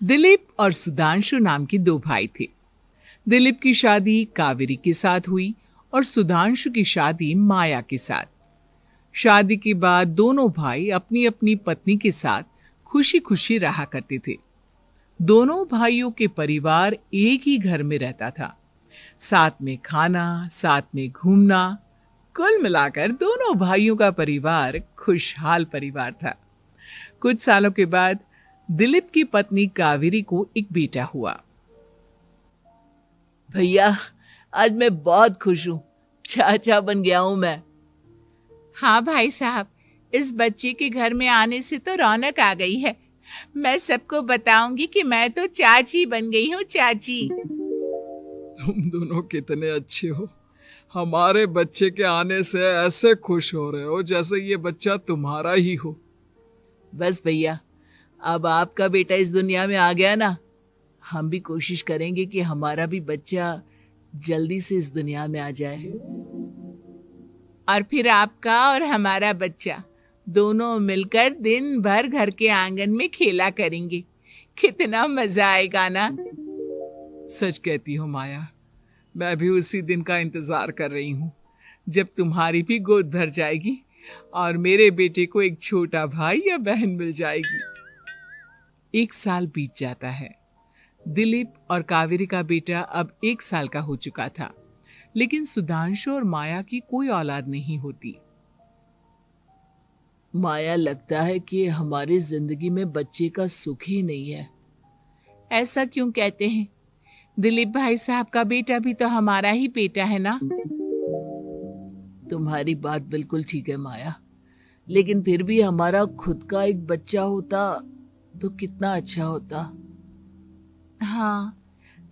दिलीप और सुधांशु नाम के दो भाई थे। दिलीप की शादी कावेरी के साथ हुई और सुधांशु की शादी माया के साथ। शादी के बाद दोनों भाई अपनी अपनी पत्नी के साथ खुशी खुशी रहा करते थे। दोनों भाइयों के परिवार एक ही घर में रहता था। साथ में खाना, साथ में घूमना, कुल मिलाकर दोनों भाइयों का परिवार खुशहाल परिवार था। कुछ सालों के बाद दिलीप की पत्नी कावेरी को एक बेटा हुआ। भैया, आज मैं बहुत खुश हूँ। चाचा बन गया हूँ मैं। हाँ भाई साहब, इस बच्चे के घर में आने से तो रौनक आ गई है। मैं सबको बताऊंगी कि मैं तो चाची बन गई हूँ, चाची। तुम दोनों कितने अच्छे हो। हमारे बच्चे के आने से ऐसे खुश हो रहे हो जैसे ये बच्चा तुम्हारा ही हो। बस भैया, अब आपका बेटा इस दुनिया में आ गया ना, हम भी कोशिश करेंगे कि हमारा भी बच्चा जल्दी से इस दुनिया में आ जाए। और फिर आपका और हमारा बच्चा दोनों मिलकर दिन भर घर के आंगन में खेला करेंगे। कितना मजा आएगा ना। सच कहती हो माया, मैं भी उसी दिन का इंतजार कर रही हूँ जब तुम्हारी भी गोद भर जाएगी और मेरे बेटे को एक छोटा भाई या बहन मिल जाएगी। 1 साल बीत जाता है। दिलीप और कावेरी का बेटा अब 1 साल का हो चुका था, लेकिन सुधांशु और माया की कोई औलाद नहीं होती। माया, लगता है कि हमारी जिंदगी में बच्चे का सुख ही नहीं है। ऐसा क्यों कहते हैं? दिलीप भाई साहब का बेटा भी तो हमारा ही बेटा है ना। तुम्हारी बात बिल्कुल ठीक है माया, लेकिन फिर भी हमारा खुद का एक बच्चा होता तो कितना अच्छा होता। हाँ,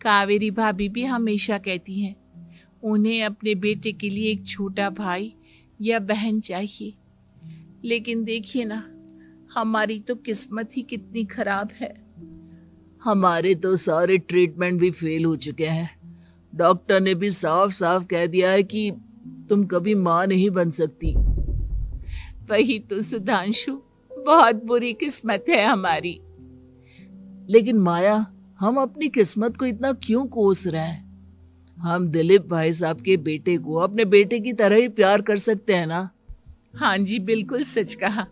कावेरी भाभी भी हमेशा कहती हैं उन्हें अपने बेटे के लिए एक छोटा भाई या बहन चाहिए। लेकिन देखिए ना, हमारी तो किस्मत ही कितनी खराब है। हमारे तो सारे ट्रीटमेंट भी फेल हो चुके हैं। डॉक्टर ने भी साफ साफ कह दिया है कि तुम कभी माँ नहीं बन सकती। वही तो सुधांशु, बहुत बुरी किस्मत है हमारी। लेकिन माया, हम अपनी किस्मत को इतना क्यों कोस रहे हैं? हम दिलीप भाई साहब के बेटे को अपने बेटे की तरह ही प्यार कर सकते हैं ना। हाँ जी, बिल्कुल सच कहा।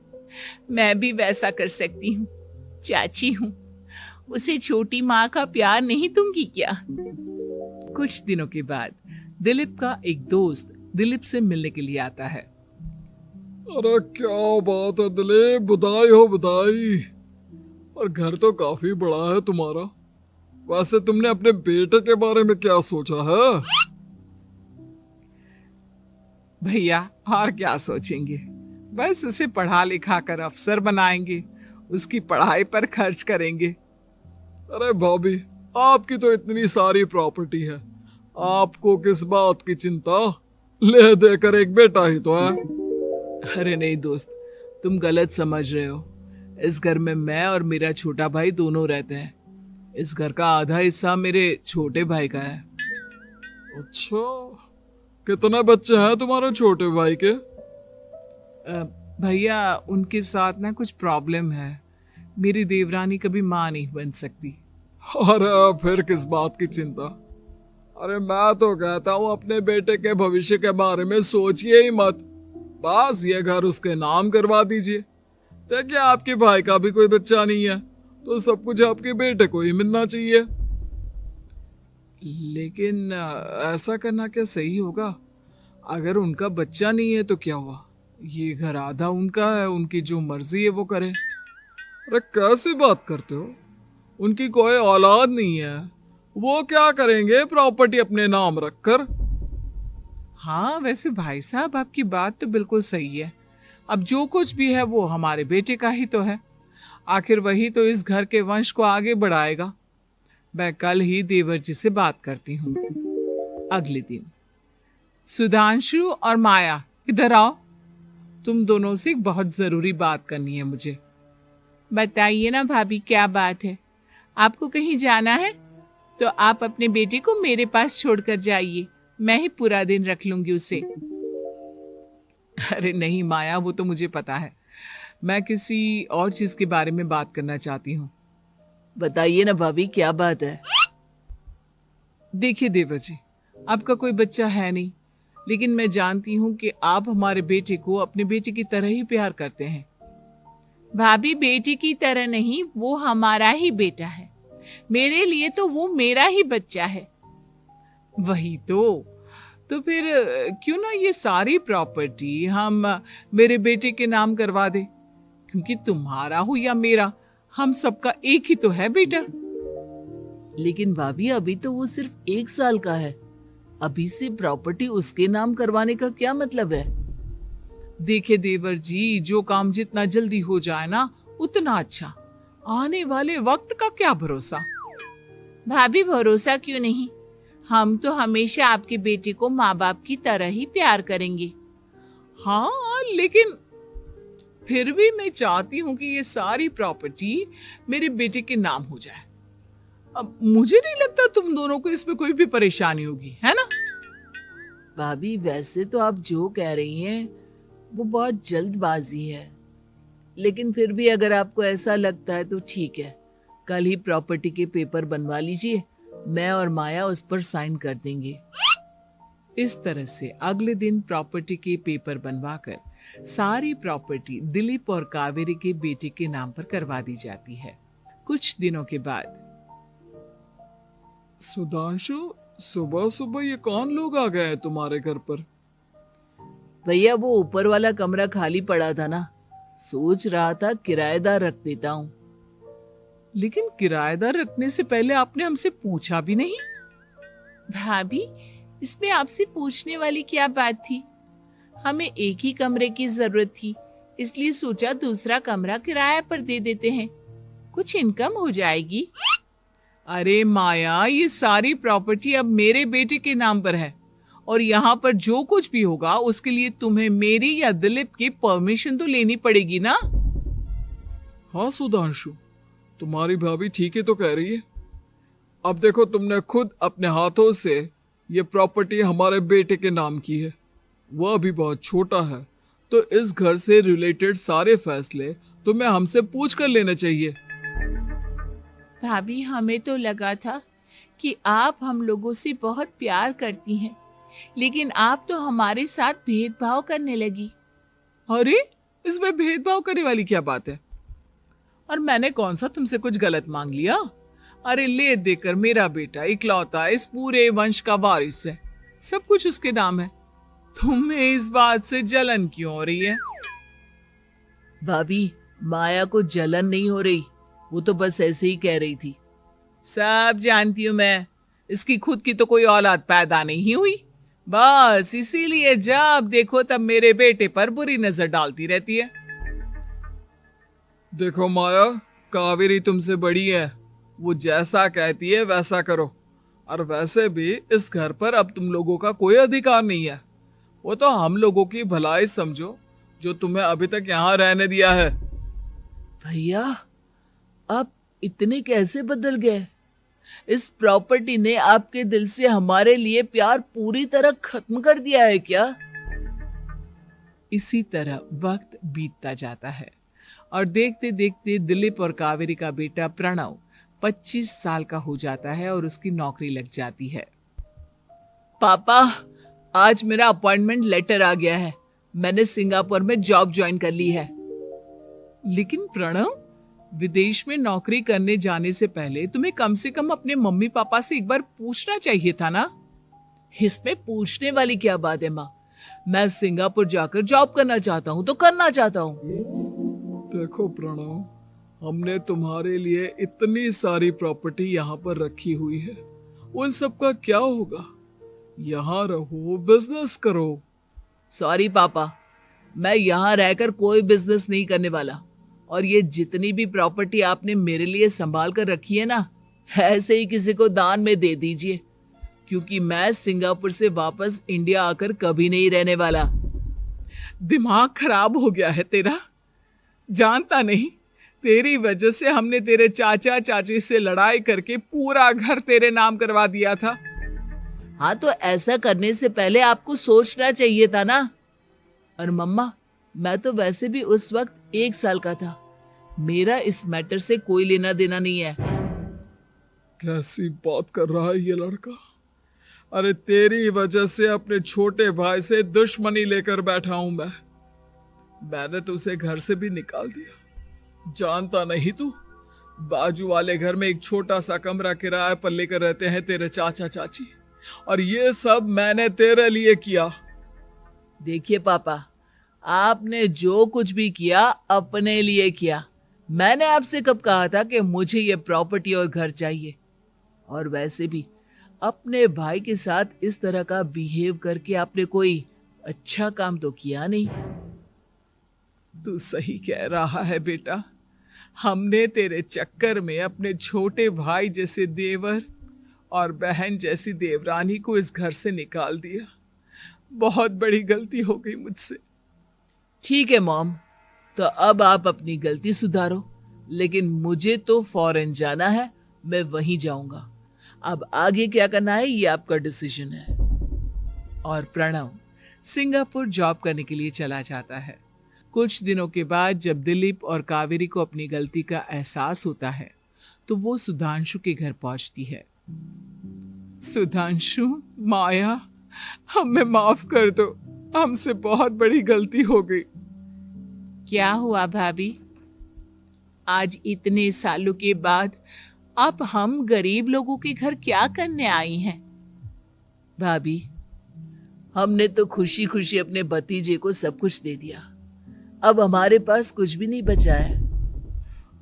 मैं भी वैसा कर सकती हूँ। चाची हूँ, उसे छोटी माँ का प्यार नहीं दूंगी क्या? कुछ दिनों के बाद दिलीप का एक दोस्त दिलीप से मिलने के लिए आता है। अरे क्या बात है दिलीप, बधाई हो बधाई। और घर तो काफी बड़ा है तुम्हारा। वैसे तुमने अपने बेटे के बारे में क्या सोचा है? भैया, और क्या सोचेंगे, बस उसे पढ़ा लिखा कर अफसर बनाएंगे, उसकी पढ़ाई पर खर्च करेंगे। अरे भाभी, आपकी तो इतनी सारी प्रॉपर्टी है, आपको किस बात की चिंता? ले देकर एक बेटा ही तो है। अरे नहीं दोस्त, तुम गलत समझ रहे हो। इस घर में मैं और मेरा छोटा भाई दोनों रहते हैं। इस घर का आधा हिस्सा मेरे छोटे भाई का है। अच्छा, कितने बच्चे हैं तुम्हारे छोटे भाई के? भैया, उनके साथ ना कुछ प्रॉब्लम है। मेरी देवरानी कभी माँ नहीं बन सकती। अरे फिर किस बात की चिंता? अरे मैं तो कहता हूँ अपने बेटे के भविष्य के बारे में सोचिए ही मत। बस ये घर उसके नाम करवा दीजिए। देखिए, आपके भाई का भी कोई बच्चा नहीं है तो सब कुछ आपके बेटे को ही मिलना चाहिए। लेकिन ऐसा करना क्या सही होगा? अगर उनका बच्चा नहीं है तो क्या हुआ? ये घर आधा उनका है, उनकी जो मर्जी है वो करे। अरे कैसी बात करते हो? उनकी कोई औलाद नहीं है, वो क्या करेंगे प्रॉपर्टी अपने नाम रखकर? हाँ, वैसे भाई साहब, आपकी बात तो बिल्कुल सही है। अब जो कुछ भी है वो हमारे बेटे का ही तो है। आखिर वही तो इस घर के वंश को आगे बढ़ाएगा। मैं कल ही देवर जी से बात करती हूँ। अगले दिन सुधांशु और माया, इधर आओ। तुम दोनों से एक बहुत जरूरी बात करनी है मुझे। बताइए ना भाभी, क्या बात है? आपको कहीं जाना है तो आप अपने बेटे को मेरे पास छोड़कर जाइए। मैं ही पूरा दिन रख लूंगी उसे। अरे नहीं माया, वो तो मुझे पता है। मैं किसी और चीज के बारे में बात करना चाहती हूँ। बताइए ना भाभी, क्या बात है? देखिए देवर जी, आपका कोई बच्चा है नहीं, लेकिन मैं जानती हूँ कि आप हमारे बेटे को अपने बेटे की तरह ही प्यार करते हैं। भाभी, बेटी की तरह नहीं, वो हमारा ही बेटा है। मेरे लिए तो वो मेरा ही बच्चा है। वही तो फिर क्यों ना ये सारी प्रॉपर्टी हम मेरे बेटे के नाम करवा दे, क्योंकि तुम्हारा हो या मेरा, हम सबका एक ही तो है बेटा। लेकिन भाभी, अभी तो वो सिर्फ 1 साल का है। अभी से प्रॉपर्टी उसके नाम करवाने का क्या मतलब है? देखिए देवर जी, जो काम जितना जल्दी हो जाए ना उतना अच्छा। आने वाले वक्त का क्या भरोसा। भाभी, भरोसा क्यों नहीं, हम तो हमेशा आपके बेटे को माँ बाप की तरह ही प्यार करेंगे। हाँ, लेकिन फिर भी मैं चाहती हूँ कि ये सारी प्रॉपर्टी मेरे बेटे के नाम हो जाए। अब मुझे नहीं लगता तुम दोनों को इसमें कोई भी परेशानी होगी, है ना? भाभी, वैसे तो आप जो कह रही हैं वो बहुत जल्दबाजी है, लेकिन फिर भी अगर आपको ऐसा लगता है तो ठीक है। कल ही प्रॉपर्टी के पेपर बनवा लीजिए, मैं और माया उस पर साइन कर देंगे। इस तरह से अगले दिन प्रॉपर्टी के पेपर बनवाकर सारी प्रॉपर्टी दिलीप और कावेरी के बेटे के नाम पर करवा दी जाती है। कुछ दिनों के बाद, सुधांशु, सुबह सुबह ये कौन लोग आ गए हैं तुम्हारे घर पर? भैया, वो ऊपर वाला कमरा खाली पड़ा था ना, सोच रहा था किराएदार रख देता हूँ। लेकिन किराएदार रखने से पहले आपने हमसे पूछा भी नहीं। भाभी, इसमें आपसे पूछने वाली क्या बात थी? हमें एक ही कमरे की जरूरत थी, इसलिए सोचा दूसरा कमरा किराए पर दे देते हैं, कुछ इनकम हो जाएगी। अरे माया, ये सारी प्रॉपर्टी अब मेरे बेटे के नाम पर है, और यहाँ पर जो कुछ भी होगा उसके लिए तुम्हें मेरी या दिलीप की परमिशन तो लेनी पड़ेगी ना। हाँ सुधांशु, तुम्हारी भाभी ठीक ही तो कह रही है। अब देखो, तुमने खुद अपने हाथों से ये प्रॉपर्टी हमारे बेटे के नाम की है। वह अभी बहुत छोटा है, तो इस घर से रिलेटेड सारे फैसले तुम्हें हमसे पूछ कर लेने चाहिए। भाभी, हमें तो लगा था कि आप हम लोगों से बहुत प्यार करती हैं, लेकिन आप तो हमारे साथ भेदभाव करने लगी। अरे, इसमें भेदभाव करने वाली क्या बात है? और मैंने कौन सा तुमसे कुछ गलत मांग लिया? अरे, ले देकर मेरा बेटा इकलौता इस पूरे वंश का वारिस है, सब कुछ उसके नाम है। तुम्हें इस बात से जलन क्यों हो रही है? भाभी, माया को जलन नहीं हो रही, वो तो बस ऐसे ही कह रही थी। सब जानती हूँ मैं, इसकी खुद की तो कोई औलाद पैदा नहीं हुई, बस इसीलिए जब देखो तब मेरे बेटे पर बुरी नजर डालती रहती है। देखो माया, कावेरी तुमसे बड़ी है, वो जैसा कहती है वैसा करो। और वैसे भी इस घर पर अब तुम लोगों का कोई अधिकार नहीं है। वो तो हम लोगों की भलाई समझो, जो तुम्हें अभी तक यहाँ रहने दिया है। भैया, आप इतने कैसे बदल गए? इस प्रॉपर्टी ने आपके दिल से हमारे लिए प्यार पूरी तरह खत्म कर दिया है क्या? इसी तरह वक्त बीतता जाता है और देखते देखते दिलीप और कावेरी का बेटा प्रणव 25 साल का हो जाता है और उसकी नौकरी लग जाती है। पापा, आज मेरा अपॉइंटमेंट लेटर आ गया है, मैंने सिंगापुर में जॉब ज्वाइन कर ली है। लेकिन प्रणव, विदेश में नौकरी करने जाने से पहले तुम्हें कम से कम अपने मम्मी पापा से एक बार पूछना चाहिए था ना। इसमें पूछने वाली क्या बात है माँ? मैं सिंगापुर जाकर जॉब करना चाहता हूँ तो करना चाहता हूँ। देखो प्रणव, हमने तुम्हारे लिए इतनी सारी प्रॉपर्टी यहाँ पर रखी हुई है, उन सब का क्या होगा? यहाँ रहो, बिजनेस करो। सॉरी पापा, मैं यहाँ रहकर कोई बिजनेस नहीं करने वाला, और ये जितनी भी प्रॉपर्टी आपने मेरे लिए संभाल कर रखी है ना, ऐसे ही किसी को दान में दे दीजिए, क्योंकि मैं सिंगापुर से वापस इंडिया आकर कभी नहीं रहने वाला। दिमाग खराब हो गया है तेरा? जानता नहीं, तेरी वजह से हमने तेरे चाचा चाची से लड़ाई करके पूरा घर तेरे नाम करवा दिया था। हाँ, तो ऐसा करने से पहले आपको सोचना चाहिए था ना। और मम्मा, मैं तो वैसे भी उस वक्त 1 साल का था, मेरा इस मैटर से कोई लेना देना नहीं है। कैसी बात कर रहा है ये लड़का। अरे तेरी वजह से अपने छोटे भाई से दुश्मनी लेकर बैठा हूं मैंने तो उसे घर से भी निकाल दिया। जानता नहीं तू, बाजू वाले घर में एक छोटा सा कमरा किराए पर लेकर रहते हैं तेरे चाचा चाची, और ये सब मैंने तेरे लिए किया। देखिए पापा, आपने जो कुछ भी किया अपने लिए किया। मैंने आपसे कब कहा था कि मुझे ये प्रॉपर्टी और घर चाहिए? और वैसे भी अपने भाई के साथ इस तरह का बिहेव करके आपने कोई अच्छा काम तो किया नहीं। तू सही कह रहा है बेटा, हमने तेरे चक्कर में अपने छोटे भाई जैसे देवर और बहन जैसी देवरानी को इस घर से निकाल दिया। बहुत बड़ी गलती हो गई मुझसे। ठीक है मॉम, तो अब आप अपनी गलती सुधारो, लेकिन मुझे तो फॉरेन जाना है, मैं वहीं जाऊंगा। अब आगे क्या करना है ये आपका डिसीजन है। और प्रणव सिंगापुर जॉब करने के लिए चला जाता है। कुछ दिनों के बाद जब दिलीप और कावेरी को अपनी गलती का एहसास होता है तो वो सुधांशु के घर पहुंचती है। सुधांशु, माया, हमें माफ कर दो, हमसे बहुत बड़ी गलती हो गई। क्या हुआ भाभी? आज इतने सालों के बाद आप हम गरीब लोगों के घर क्या करने आई हैं? भाभी, हमने तो खुशी खुशी अपने भतीजे को सब कुछ दे दिया, अब हमारे पास कुछ भी नहीं बचा है।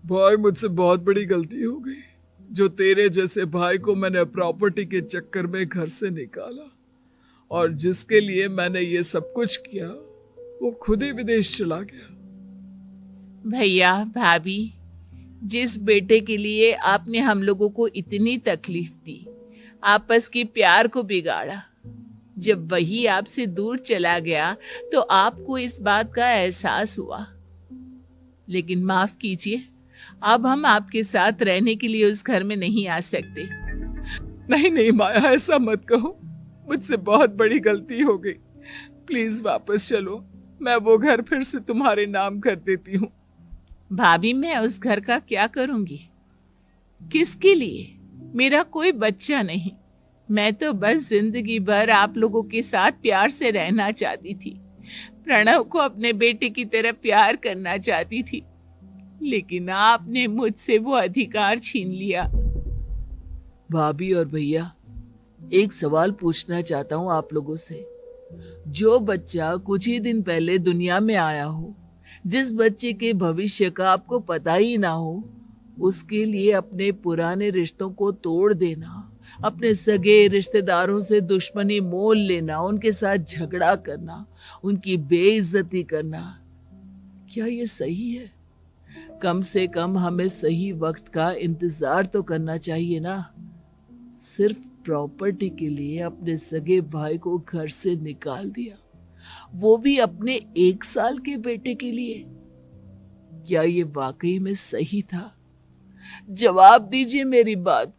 भाई मुझसे बहुत बड़ी गलती हो गई, जो तेरे जैसे भाई को मैंने प्रॉपर्टी के चक्कर में घर से निकाला, और जिसके लिए मैंने ये सब कुछ किया वो खुद ही विदेश चला गया। भैया भाभी, जिस बेटे के लिए आपने हम लोगों को इतनी तकलीफ दी, आपस के प्यार को बिगाड़ा, जब वही आपसे दूर चला गया तो आपको इस बात का एहसास हुआ। लेकिन माफ कीजिए, अब हम आपके साथ रहने के लिए उस घर में नहीं आ सकते। नहीं नहीं माया, ऐसा मत कहो, मुझसे बहुत बड़ी गलती हो गई। प्लीज वापस चलो, मैं वो घर फिर से तुम्हारे नाम कर देती हूँ। भाभी, मैं उस घर का क्या करूंगी? किसके लिए? मेरा कोई बच्चा नहीं। मैं तो बस जिंदगी भर आप लोगों के साथ प्यार से रहना चाहती थी, प्रणव को अपने बेटे की तरह प्यार करना चाहती थी, लेकिन आपने मुझसे वो अधिकार छीन लिया। भाभी और भैया, एक सवाल पूछना चाहता हूँ आप लोगों से। जो बच्चा कुछ ही दिन पहले दुनिया में आया हो, जिस बच्चे के भविष्य का आपको पता ही ना हो, उसके लिए अपने पुराने रिश्तों को तोड़ देना, अपने सगे रिश्तेदारों से दुश्मनी मोल लेना, उनके साथ झगड़ा करना, उनकी बेइज्जती करना, क्या ये सही है? कम से कम हमें सही वक्त का इंतजार तो करना चाहिए ना। सिर्फ प्रॉपर्टी के लिए अपने सगे भाई को घर से निकाल दिया, वो भी अपने 1 साल के बेटे के लिए। क्या ये वाकई में सही था? जवाब दीजिए मेरी बात।